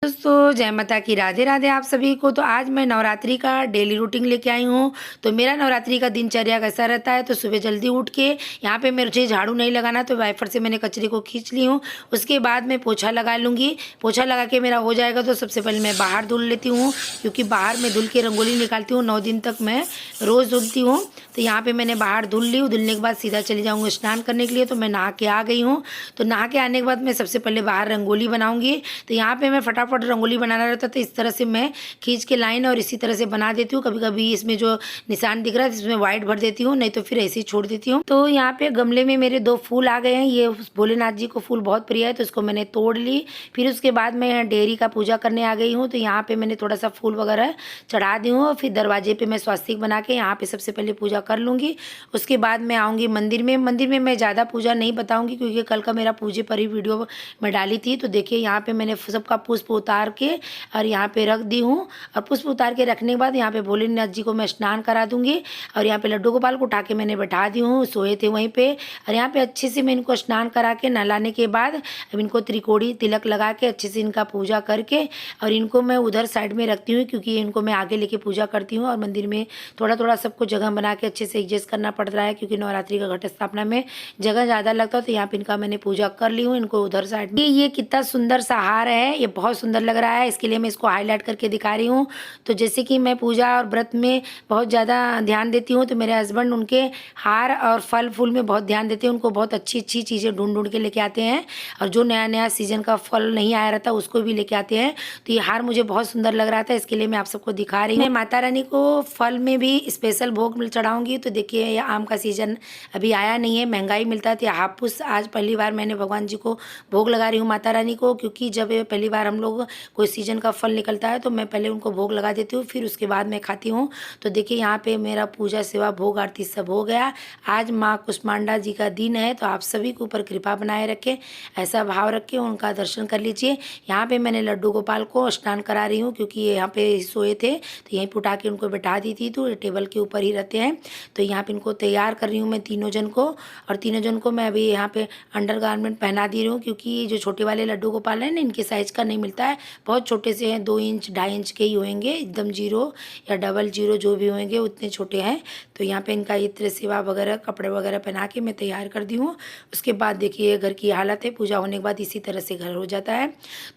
दोस्तों जय माता की राधे राधे आप सभी को। तो आज मैं नवरात्रि का डेली रूटीन लेके आई हूँ। तो मेरा नवरात्रि का दिनचर्या कैसा रहता है, तो सुबह जल्दी उठ के यहाँ पे मुझे झाड़ू नहीं लगाना, तो वाइफर से मैंने कचरे को खींच ली हूँ। उसके बाद मैं पोछा लगा लूँगी। पोछा लगा के मेरा हो जाएगा तो सबसे पहले मैं बाहर धुल लेती हूँ, क्योंकि बाहर में धुल के रंगोली निकालती हूँ। 9 दिन तक मैं रोज़ धुलती हूँ। तो यहाँ पर मैंने बाहर धुल ली हूँ। धुलने के बाद सीधा चली जाऊँगी स्नान करने के लिए। तो मैं नहा के आ गई हूँ। तो नहा के आने के बाद मैं सबसे पहले बाहर रंगोली बनाऊँगी। तो यहाँ पर मैं फटाफट रंगोली बनाना रहता, तो इस तरह से मैं खींच के लाइन और इसी तरह से बना देती हूँ। कभी कभी इसमें जो निशान दिख रहा है इसमें व्हाइट भर देती हूँ, नहीं तो फिर ऐसे ही छोड़ देती हूँ। तो यहाँ पे गमले में मेरे 2 फूल आ गए हैं। ये भोलेनाथ जी को फूल बहुत प्रिय है, तो इसको मैंने तोड़ ली। फिर उसके बाद मैं डेयरी का पूजा करने आ गई हूँ। तो यहाँ पे मैंने थोड़ा सा फूल वगैरह चढ़ा दी हूँ। फिर दरवाजे पे मैं स्वास्तिक बना के यहाँ पे सबसे पहले पूजा कर लूँगी। उसके बाद मैं आऊँगी मंदिर में। मंदिर में मैं ज़्यादा पूजा नहीं बताऊँगी, क्योंकि कल का मेरा पूजे पर ही वीडियो मैं डाली थी। तो देखिए यहाँ पे मैंने सबका पुष्प उतार के और यहाँ पे रख दी हूँ। और पुष्प उतार के रखने के बाद यहाँ पे भोलेनाथ जी को मैं स्नान करा दूंगी। और यहाँ पे लड्डू गोपाल को उठा के मैंने बैठा दी हूँ, सोए थे वहीं पे। और यहाँ पे अच्छे से मैं इनको स्नान करा के नहलाने के बाद अब इनको त्रिकोणी तिलक लगा के अच्छे से इनका पूजा करके और इनको मैं उधर साइड में रखती हूँ, क्योंकि इनको मैं आगे लेके पूजा करती हूँ। और मंदिर में थोड़ा थोड़ा सबको जगह बना के अच्छे से एडजस्ट करना पड़ रहा है, क्योंकि नवरात्रि का घट स्थापना में जगह ज़्यादा लगता है। तो यहाँ पे इनका मैंने पूजा कर ली हूँ। इनको उधर साइड में ये कितना सुंदर सा हार है, ये बहुत सुंदर लग रहा है। इसके लिए मैं इसको हाईलाइट करके दिखा रही हूँ। तो जैसे कि मैं पूजा और व्रत में बहुत ज़्यादा ध्यान देती हूँ, तो मेरे हस्बैंड उनके हार और फल फूल में बहुत ध्यान देते हैं। उनको बहुत अच्छी अच्छी चीज़ें ढूंढ ढूंढ के लेके आते हैं, और जो नया नया सीजन का फल नहीं आया रहता उसको भी लेके आते हैं। तो ये हार मुझे बहुत सुंदर लग रहा था, इसके लिए मैं आप सबको दिखा रही हूँ। मैं माता रानी को फल में भी स्पेशल भोग चढ़ाऊंगी। तो देखिए ये आम का सीजन अभी आया नहीं है, महंगाई मिलता है। तो हापुस आज पहली बार मैंने भगवान जी को भोग लगा रही हूँ, माता रानी को, क्योंकि जब पहली बार हम लोग कोई सीजन का फल निकलता है तो मैं पहले उनको भोग लगा देती हूँ, फिर उसके बाद मैं खाती हूँ। तो देखिए यहाँ पे मेरा पूजा सेवा भोग आरती सब हो गया। आज माँ कुष्मांडा जी का दिन है, तो आप सभी के ऊपर कृपा बनाए रखे, ऐसा भाव रख के उनका दर्शन कर लीजिए। यहाँ पे मैंने लड्डू गोपाल को स्नान करा रही हूँ, क्योंकि ये यहाँ पे सोए थे, तो यहीं पे उठा के उनको बैठा दी थी। तो टेबल के ऊपर ही रहते हैं। तो यहाँ पे इनको तैयार कर रही हूँ मैं तीनों जन को। और तीनों जन को मैं अभी यहाँ पे अंडर गारमेंट पहना दे रही हूँ, क्योंकि जो छोटे वाले लड्डू गोपाल हैं ना, इनके साइज़ का नहीं मिलता है, बहुत छोटे से हैं, 2 इंच 2.5 इंच के ही होंगे, एकदम 0 या डबल 0 जो भी होंगे उतने छोटे हैं। तो यहाँ पे इनका इत्र सेवा वगैरह कपड़े वगैरह पहना के मैं तैयार कर दी हूँ। उसके बाद देखिए घर की हालत है, पूजा होने के बाद इसी तरह से घर हो जाता है।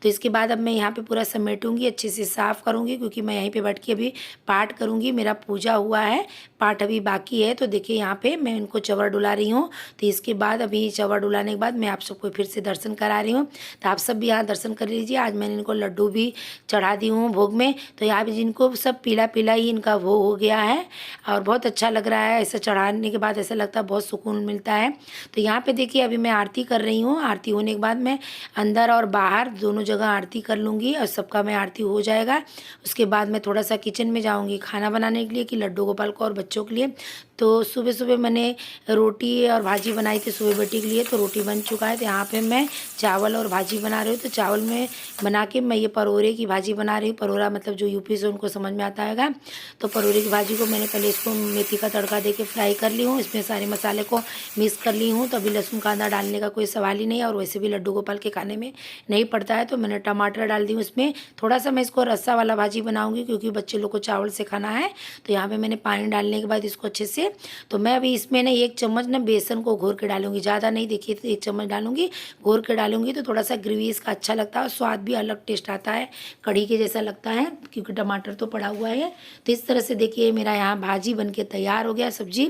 तो इसके बाद अब मैं यहाँ पे पूरा समेटूंगी, अच्छे से साफ़ करूँगी, क्योंकि मैं यहीं पे बैठ के अभी पाठ करूँगी। मेरा पूजा हुआ है, पाठ अभी बाकी है। तो देखिए यहाँ पे मैं इनको चवर डुला रही हूँ। तो इसके बाद अभी चवर डुलाने के बाद मैं आप सबको फिर से दर्शन करा रही हूँ। तो आप सब भी यहाँ दर्शन कर लीजिए। आज मैंने इनको लड्डू भी चढ़ा दी हूँ भोग में। तो यहाँ पे जिनको सब पीला पीला ही इनका भोग हो गया है, और बहुत अच्छा लग रहा है। ऐसा चढ़ाने के बाद ऐसा लगता है बहुत सुकून मिलता है। तो यहाँ पे देखिए अभी मैं आरती कर रही हूँ। आरती होने के बाद मैं अंदर और बाहर दोनों जगह आरती कर लूँगी, और सबका मैं आरती हो जाएगा। उसके बाद मैं थोड़ा सा किचन में जाऊँगी खाना बनाने के लिए, कि लड्डू गोपाल को और बच्चों के लिए। तो सुबह सुबह मैंने रोटी और भाजी बनाई थी सुबह बेटी के लिए, तो रोटी बन चुका है। तो यहाँ पे मैं चावल और भाजी बना रही हूँ। तो चावल में बना के मैं ये परोरे की भाजी बना रही हूँ। परोरा मतलब जो यूपी से उनको समझ में आता है। तो परोरे की भाजी को मैंने पहले इसको मेथी का तड़का दे के फ्राई कर ली हूँ, इसमें सारे मसाले को मिक्स कर ली हूँ। तो अभी लहसुन कांदा डालने का कोई सवाल ही नहीं है, और वैसे भी लड्डू गोपाल के खाने में नहीं पड़ता है। तो मैंने टमाटर डाल दी हूँ इसमें। थोड़ा सा मैं इसको रस्सा वाला भाजी बनाऊँगी, क्योंकि बच्चे लोग को चावल से खाना है। तो यहाँ पर मैंने पानी डालने के बाद इसको अच्छे से, तो मैं अभी इसमें ना 1 चम्मच ना बेसन को घोर के डालूंगी, ज़्यादा नहीं, देखिए तो 1 चम्मच डालूंगी, घोर के डालूंगी। तो थोड़ा सा ग्रेवी इसका अच्छा लगता है, और स्वाद भी अलग टेस्ट आता है, कढ़ी के जैसा लगता है, क्योंकि टमाटर तो पड़ा हुआ है। तो इस तरह से देखिए मेरा यहाँ भाजी बन के तैयार हो गया, सब्जी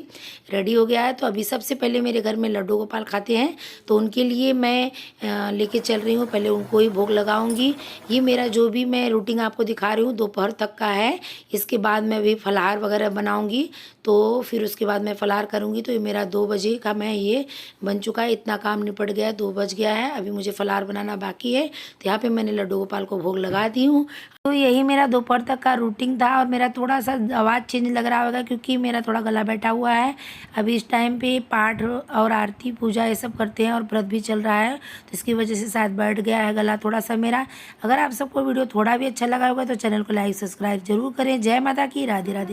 रेडी हो गया है। तो अभी सबसे पहले मेरे घर में लड्डू गोपाल खाते हैं, तो उनके लिए मैं लेके चल रही हूँ, पहले उनको ही भोग लगाऊंगी। ये मेरा जो भी मैं रूटीन आपको दिखा रही हूँ दोपहर तक का है। इसके बाद मैं भी फलाहार वगैरह बनाऊंगी, तो फिर उसके बाद मैं फलाहार करूंगी। तो ये मेरा 2 बजे का मैं ये बन चुका है, इतना काम निपट गया है, 2 बज गया है। अभी मुझे फलाहार बनाना बाकी है। तो यहाँ पे मैंने लड्डू गोपाल को भोग लगा दी हूँ। तो यही मेरा दोपहर तक का रूटीन था। और मेरा थोड़ा सा आवाज़ चेंज लग रहा होगा, क्योंकि मेरा थोड़ा गला बैठा हुआ है। अभी इस टाइम पे पाठ और आरती पूजा ये सब करते हैं, और व्रत भी चल रहा है, तो इसकी वजह से शायद बैठ गया है गला थोड़ा सा मेरा। अगर आप सबको वीडियो थोड़ा भी अच्छा लगा होगा तो चैनल को लाइक सब्सक्राइब जरूर करें। जय माता की, राधे राधे।